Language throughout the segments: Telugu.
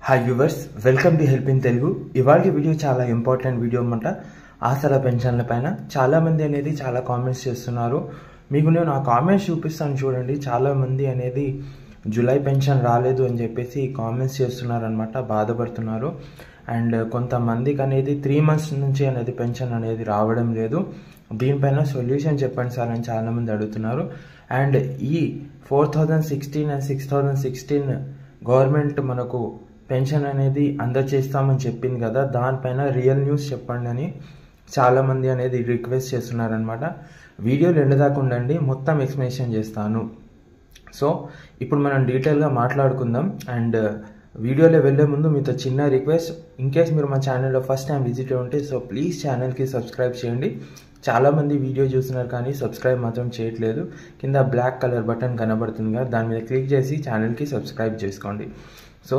Hi viewers, welcome to help in Telugu. ఇవాళ వీడియో చాలా ఇంపార్టెంట్ వీడియో అన్నమాట. ఆసరా పెన్షన్ల పైన చాలామంది అనేది చాలా కామెంట్స్ చేస్తున్నారు. మీకు నేను ఆ కామెంట్స్ చూపిస్తాను చూడండి. చాలామంది అనేది జూలై పెన్షన్ రాలేదు అని చెప్పేసి కామెంట్స్ చేస్తున్నారు అనమాట, బాధపడుతున్నారు. అండ్ కొంతమందికి అనేది 3 months నుంచి అనేది పెన్షన్ అనేది రావడం లేదు. దీనిపైన సొల్యూషన్ చెప్పండి సార్ అని చాలామంది అడుగుతున్నారు. అండ్ ఈ 4016 అండ్ 6016 గవర్నమెంట్ మనకు పెన్షన్ అనేది అందజేస్తామని చెప్పింది కదా, దానిపైన రియల్ న్యూస్ చెప్పండి అని చాలామంది అనేది రిక్వెస్ట్ చేస్తున్నారనమాట. వీడియోలు ఎండదాకా ఉండండి, మొత్తం ఎక్స్ప్లెనేషన్ చేస్తాను. సో ఇప్పుడు మనం డీటెయిల్గా మాట్లాడుకుందాం. అండ్ వీడియోలో వెళ్ళే ముందు మీతో చిన్న రిక్వెస్ట్, ఇన్కేస్ మీరు మా ఛానల్లో ఫస్ట్ టైం విజిట్ ఉంటే సో ప్లీజ్ ఛానల్కి సబ్స్క్రైబ్ చేయండి. చాలామంది వీడియో చూస్తున్నారు కానీ సబ్స్క్రైబ్ మాత్రం చేయట్లేదు. కింద బ్లాక్ కలర్ బటన్ కనబడుతుంది కదా, దాని మీద క్లిక్ చేసి ఛానల్కి సబ్స్క్రైబ్ చేసుకోండి. సో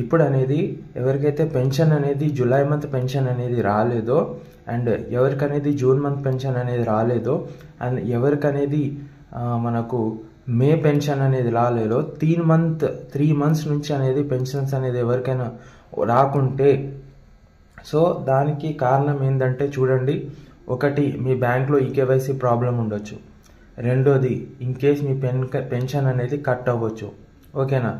ఇప్పుడు అనేది ఎవరికైతే పెన్షన్ అనేది జూలై మంత్ పెన్షన్ అనేది రాలేదో, అండ్ ఎవరికనేది జూన్ మంత్ పెన్షన్ అనేది రాలేదో, అండ్ ఎవరికనేది మనకు మే పెన్షన్ అనేది రాలేదో, 3 months నుంచి అనేది పెన్షన్స్ అనేది ఎవరికైనా రాకుంటే సో దానికి కారణం ఏంటంటే చూడండి. ఒకటి, మీ బ్యాంక్లో ఈకేవైసీ ప్రాబ్లం ఉండొచ్చు. రెండోది, ఇన్కేస్ మీ పెన్షన్ అనేది కట్ అవ్వచ్చు. ఓకేనా.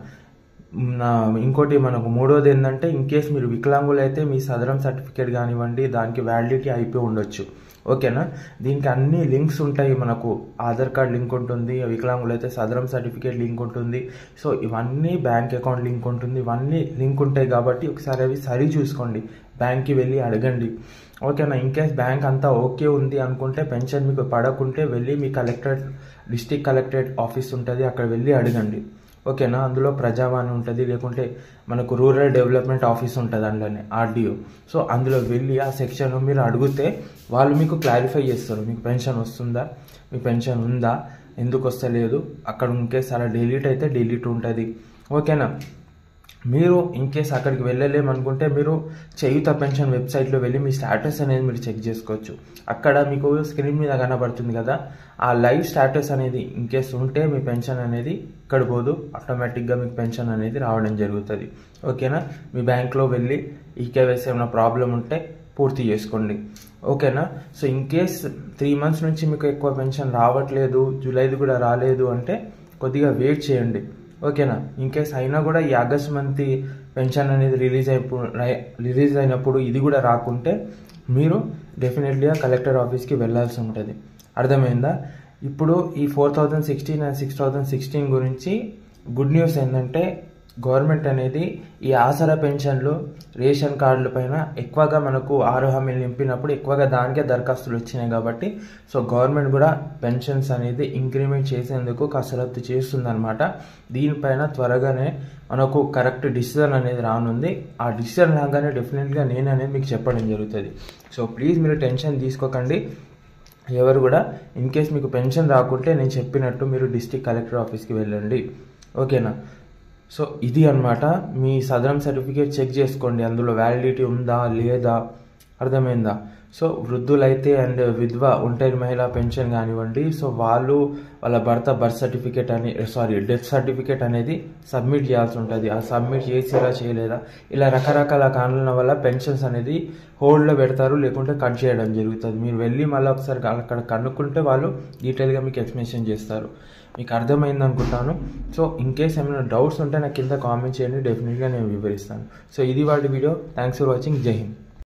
ఇంకోటి మనకు మూడోది ఏంటంటే, ఇన్కేస్ మీరు వికలాంగులు అయితే మీ సదరం సర్టిఫికేట్ కానివ్వండి, దానికి వ్యాలిడిటీ అయిపోయి ఉండొచ్చు. ఓకేనా. దీనికి అన్ని లింక్స్ ఉంటాయి. మనకు ఆధార్ కార్డ్ లింక్ ఉంటుంది, వికలాంగులు అయితే సదరం సర్టిఫికేట్ లింక్ ఉంటుంది. సో ఇవన్నీ బ్యాంక్ అకౌంట్ లింక్ ఉంటుంది, ఇవన్నీ లింక్ ఉంటాయి కాబట్టి ఒకసారి అవి సరి చూసుకోండి, బ్యాంక్కి వెళ్ళి అడగండి. ఓకేనా. ఇన్కేస్ బ్యాంక్ అంతా ఓకే ఉంది అనుకుంటే, పెన్షన్ మీకు పడకుంటే వెళ్ళి మీ డిస్ట్రిక్ట్ కలెక్టరేట్ ఆఫీస్ ఉంటుంది, అక్కడ వెళ్ళి అడగండి. ఓకేనా. అందులో ప్రజావాణి ఉంటుంది, లేకుంటే మనకు రూరల్ డెవలప్మెంట్ ఆఫీస్ ఉంటుంది అందులోనే, ఆర్డీఓ. సో అందులో వెళ్ళి ఆ సెక్షన్ మీరు అడిగితే వాళ్ళు మీకు క్లారిఫై చేస్తారు, మీకు పెన్షన్ వస్తుందా, మీ పెన్షన్ ఉందా, ఎందుకు వస్తలేదు. అక్కడ ఇన్కేస్ అలా డిలీట్ అయితే డిలీట్ ఉంటుంది. ఓకేనా. మీరు ఇన్కేస్ అక్కడికి వెళ్ళలేమనుకుంటే మీరు చేయూత పెన్షన్ వెబ్సైట్లో వెళ్ళి మీ స్టేటస్ అనేది మీరు చెక్ చేసుకోవచ్చు. అక్కడ మీకు స్క్రీన్ మీద కనబడుతుంది కదా, ఆ లైవ్ స్టేటస్ అనేది ఇన్కేస్ ఉంటే మీ పెన్షన్ అనేది ఇక్కడ పోదు, ఆటోమేటిక్గా మీకు పెన్షన్ అనేది రావడం జరుగుతుంది. ఓకేనా. మీ బ్యాంక్లో వెళ్ళి ఈకేవైసీ ఏమైనా ప్రాబ్లం ఉంటే పూర్తి చేసుకోండి. ఓకేనా. సో ఇన్కేస్ 3 months నుంచి మీకు ఎక్కువ పెన్షన్ రావట్లేదు, జూలైది కూడా రాలేదు అంటే కొద్దిగా వెయిట్ చేయండి. ఓకేనా. ఇన్కేస్ అయినా కూడా ఈ ఆగస్ట్ మంత్ పెన్షన్ అనేది రిలీజ్ అయినప్పుడు ఇది కూడా రాకుంటే మీరు డెఫినెట్లీగా కలెక్టర్ ఆఫీస్కి వెళ్ళాల్సి ఉంటుంది. అర్థమైందా. ఇప్పుడు ఈ 4016 అండ్ 6016 గురించి గుడ్ న్యూస్ ఏంటంటే, గవర్నమెంట్ అనేది ఈ ఆసరా పెన్షన్లు రేషన్ కార్డుల పైన ఎక్కువగా మనకు 6 హామీలు నింపినప్పుడు ఎక్కువగా దానికే దరఖాస్తులు వచ్చినాయి కాబట్టి సో గవర్నమెంట్ కూడా పెన్షన్స్ అనేది ఇంక్రిమెంట్ చేసేందుకు కసరత్తు చేస్తుందన్నమాట. దీనిపైన త్వరగానే మనకు కరెక్ట్ డిసిజన్ అనేది రానుంది. ఆ డిసిజన్ రాగానే డెఫినెట్గా నేను అనేది మీకు చెప్పడం జరుగుతుంది. సో ప్లీజ్ మీరు టెన్షన్ తీసుకోకండి ఎవరు కూడా. ఇన్కేస్ మీకు పెన్షన్ రాకుంటే నేను చెప్పినట్టు మీరు డిస్ట్రిక్ట్ కలెక్టర్ ఆఫీస్కి వెళ్ళండి. ఓకేనా. సో ఇది అన్నమాట. మీ సదరం సర్టిఫికేట్ చెక్ చేసుకోండి, అందులో వ్యాలిడిటీ ఉందా లేదా. అర్థమైందా. సో వృద్ధులైతే అండ్ విధవ ఒంటరి మహిళా పెన్షన్ కానివ్వండి, సో వాళ్ళు వాళ్ళ బర్త్ సర్టిఫికేట్ డెత్ సర్టిఫికేట్ అనేది సబ్మిట్ చేయాల్సి ఉంటుంది. ఆ సబ్మిట్ చేసిరా చేయలేదా, ఇలా రకరకాల కారణాల వల్ల పెన్షన్స్ అనేది హోల్డ్లో పెడతారు, లేకుంటే కట్ చేయడం జరుగుతుంది. మీరు వెళ్ళి మళ్ళీ ఒకసారి అక్కడ కనుక్కుంటే వాళ్ళు డీటెయిల్గా మీకు ఎక్స్ప్లెనేషన్ చేస్తారు. మీకు అర్థమైంది అనుకుంటాను. సో ఇన్కేస్ ఏమైనా డౌట్స్ ఉంటే నాకు కింద కామెంట్ చేయండి, డెఫినెట్గా నేను వివరిస్తాను. సో ఇది వాళ్ళ వీడియో. Thanks for watching. జై హింద్.